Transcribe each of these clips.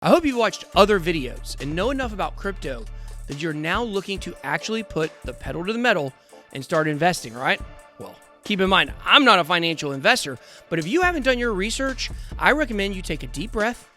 I hope you've watched other videos and know enough about crypto that you're now looking to actually put the pedal to the metal and start investing, right? Well, keep in mind, I'm not a financial investor, but if you haven't done your research, I recommend you take a deep breath,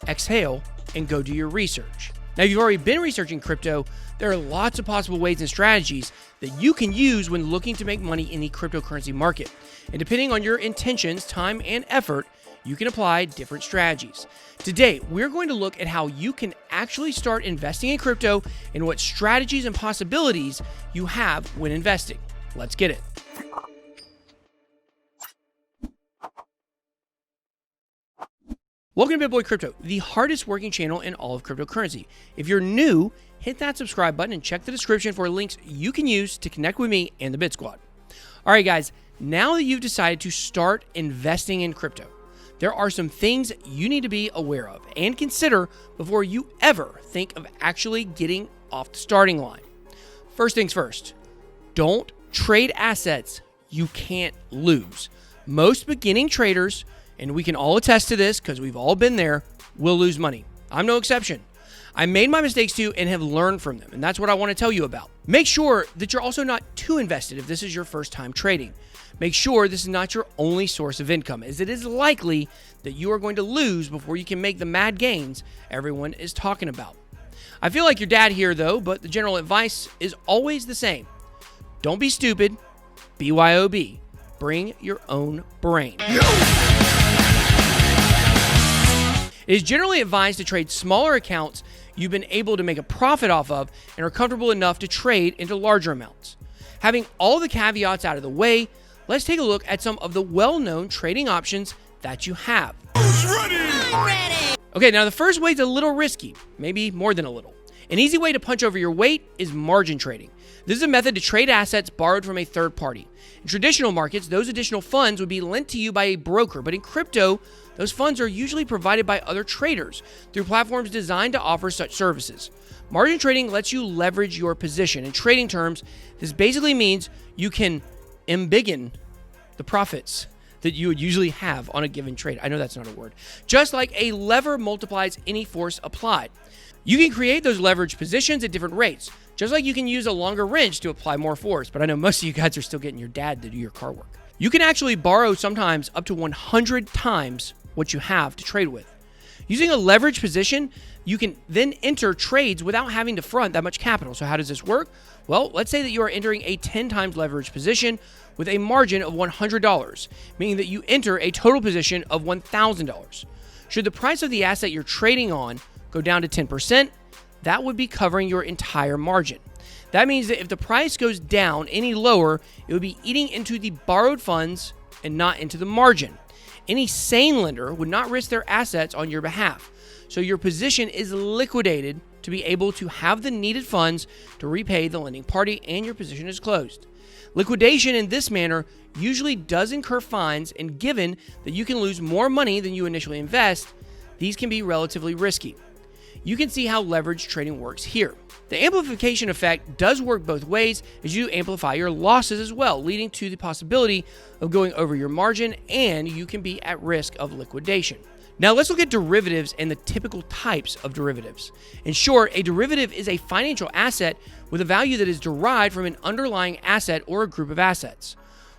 exhale, and go do your research. Now, if you've already been researching crypto, there are lots of possible ways and strategies that you can use when looking to make money in the cryptocurrency market. And depending on your intentions, time, and effort, you can apply different strategies. Today, we're going to look at how you can actually start investing in crypto and what strategies and possibilities you have when investing. Let's get it. Welcome to BitBoy Crypto, the hardest working channel in all of cryptocurrency. If you're new, hit that subscribe button and check the description for links you can use to connect with me and the Bit Squad. All right, guys, now that you've decided to start investing in crypto, there are some things you need to be aware of and consider before you ever think of actually getting off the starting line. First things first, don't trade assets you can't lose. Most beginning traders, and we can all attest to this because we've all been there, will lose money. I'm no exception. I made my mistakes too and have learned from them, and that's what I want to tell you about. Make sure that you're also not too invested if this is your first time trading. Make sure this is not your only source of income, as it is likely that you are going to lose before you can make the mad gains everyone is talking about. I feel like your dad here though, but the general advice is always the same. Don't be stupid, BYOB. Bring your own brain. It is generally advised to trade smaller accounts you've been able to make a profit off of and are comfortable enough to trade into larger amounts. Having all the caveats out of the way, let's take a look at some of the well-known trading options that you have. Who's ready? I'm ready. Okay, now the first way is a little risky, maybe more than a little. An easy way to punch over your weight is margin trading. This is a method to trade assets borrowed from a third party. In traditional markets, those additional funds would be lent to you by a broker, but in crypto, those funds are usually provided by other traders through platforms designed to offer such services. Margin trading lets you leverage your position. In trading terms, this basically means you can embiggen the profits that you would usually have on a given trade. I know that's not a word. Just like a lever multiplies any force applied. You can create those leverage positions at different rates, just like you can use a longer wrench to apply more force, but I know most of you guys are still getting your dad to do your car work. You can actually borrow sometimes up to 100 times what you have to trade with. Using a leverage position, you can then enter trades without having to front that much capital. So how does this work? Well, let's say that you are entering a 10 times leverage position with a margin of $100, meaning that you enter a total position of $1,000. Should the price of the asset you're trading on go down to 10%, that would be covering your entire margin. That means that if the price goes down any lower, it would be eating into the borrowed funds and not into the margin. Any sane lender would not risk their assets on your behalf. So your position is liquidated to be able to have the needed funds to repay the lending party, and your position is closed. Liquidation in this manner usually does incur fines, and given that you can lose more money than you initially invest, these can be relatively risky. You can see how leverage trading works here. The amplification effect does work both ways, as you amplify your losses as well, leading to the possibility of going over your margin, and you can be at risk of liquidation. Now let's look at derivatives and the typical types of derivatives. In short, a derivative is a financial asset with a value that is derived from an underlying asset or a group of assets.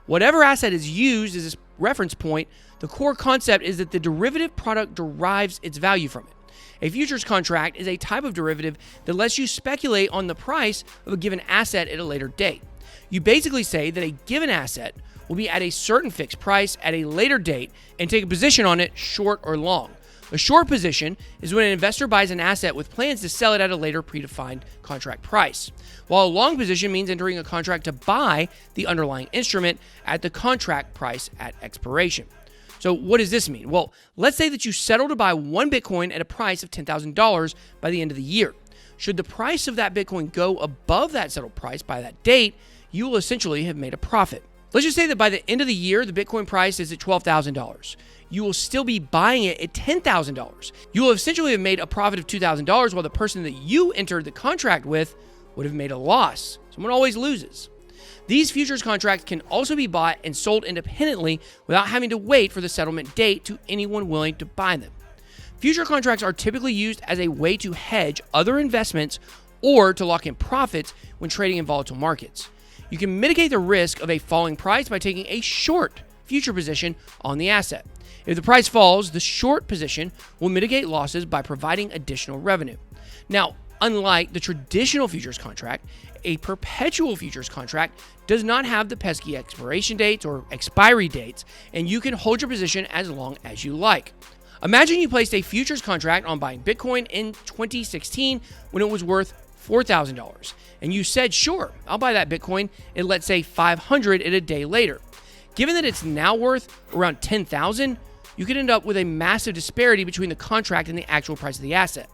Whatever asset is used as a reference point, the core concept is that the derivative product derives its value from it. A futures contract is a type of derivative that lets you speculate on the price of a given asset at a later date. You basically say that a given asset will be at a certain fixed price at a later date and take a position on it, short or long. A short position is when an investor buys an asset with plans to sell it at a later predefined contract price, while a long position means entering a contract to buy the underlying instrument at the contract price at expiration. So what does this mean? Well, let's say that you settle to buy one Bitcoin at a price of $10,000 by the end of the year. Should the price of that Bitcoin go above that settled price by that date, you will essentially have made a profit. Let's just say that by the end of the year, the Bitcoin price is at $12,000. You will still be buying it at $10,000. You will essentially have made a profit of $2,000, while the person that you entered the contract with would have made a loss. Someone always loses. These futures contracts can also be bought and sold independently without having to wait for the settlement date to anyone willing to buy them. Future contracts are typically used as a way to hedge other investments or to lock in profits when trading in volatile markets. You can mitigate the risk of a falling price by taking a short future position on the asset. If the price falls, the short position will mitigate losses by providing additional revenue. Now, unlike the traditional futures contract, a perpetual futures contract does not have the pesky expiration dates or expiry dates, and you can hold your position as long as you like. Imagine you placed a futures contract on buying Bitcoin in 2016 when it was worth $4,000, and you said, sure, I'll buy that Bitcoin at, let's say, 500 a day later. Given that it's now worth around 10,000, you could end up with a massive disparity between the contract and the actual price of the asset.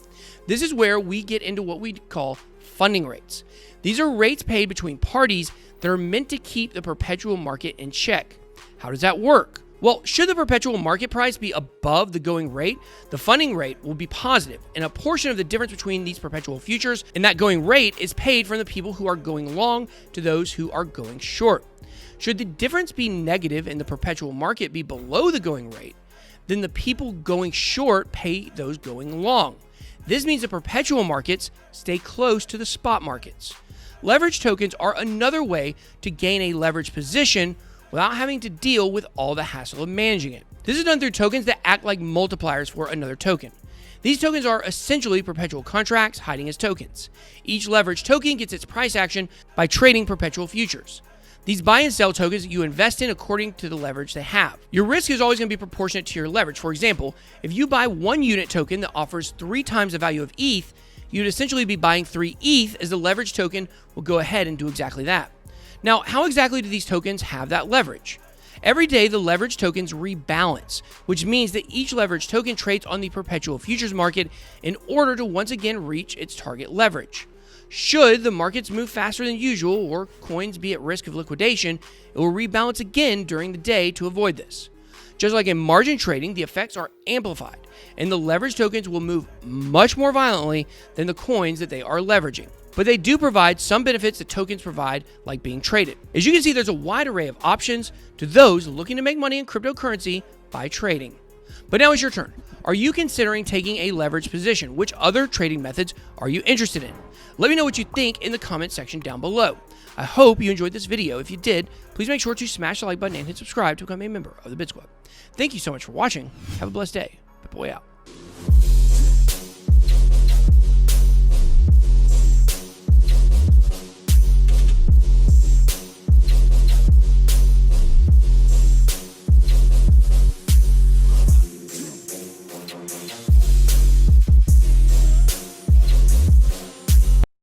This is where we get into what we call funding rates. These are rates paid between parties that are meant to keep the perpetual market in check. How does that work? Well, should the perpetual market price be above the going rate, the funding rate will be positive, and a portion of the difference between these perpetual futures and that going rate is paid from the people who are going long to those who are going short. Should the difference be negative and the perpetual market be below the going rate, then the people going short pay those going long. This means the perpetual markets stay close to the spot markets. Leverage tokens are another way to gain a leverage position without having to deal with all the hassle of managing it. This is done through tokens that act like multipliers for another token. These tokens are essentially perpetual contracts hiding as tokens. Each leverage token gets its price action by trading perpetual futures. These buy and sell tokens you invest in according to the leverage they have. Your risk is always going to be proportionate to your leverage. For example, if you buy one unit token that offers 3 times the value of ETH, you'd essentially be buying 3 ETH, as the leverage token will go ahead and do exactly that. Now, how exactly do these tokens have that leverage? Every day, the leverage tokens rebalance, which means that each leverage token trades on the perpetual futures market in order to once again reach its target leverage. Should the markets move faster than usual or coins be at risk of liquidation, it will rebalance again during the day to avoid this. Just like in margin trading, the effects are amplified, and the leverage tokens will move much more violently than the coins that they are leveraging. But they do provide some benefits that tokens provide, like being traded. As you can see, there's a wide array of options to those looking to make money in cryptocurrency by trading. But now it's your turn. Are you considering taking a leverage position? Which other trading methods are you interested in? Let me know what you think in the comment section down below. I hope you enjoyed this video. If you did, please make sure to smash the like button and hit subscribe to become a member of the Bit Squad. Thank you so much for watching. Have a blessed day. BitBoy out.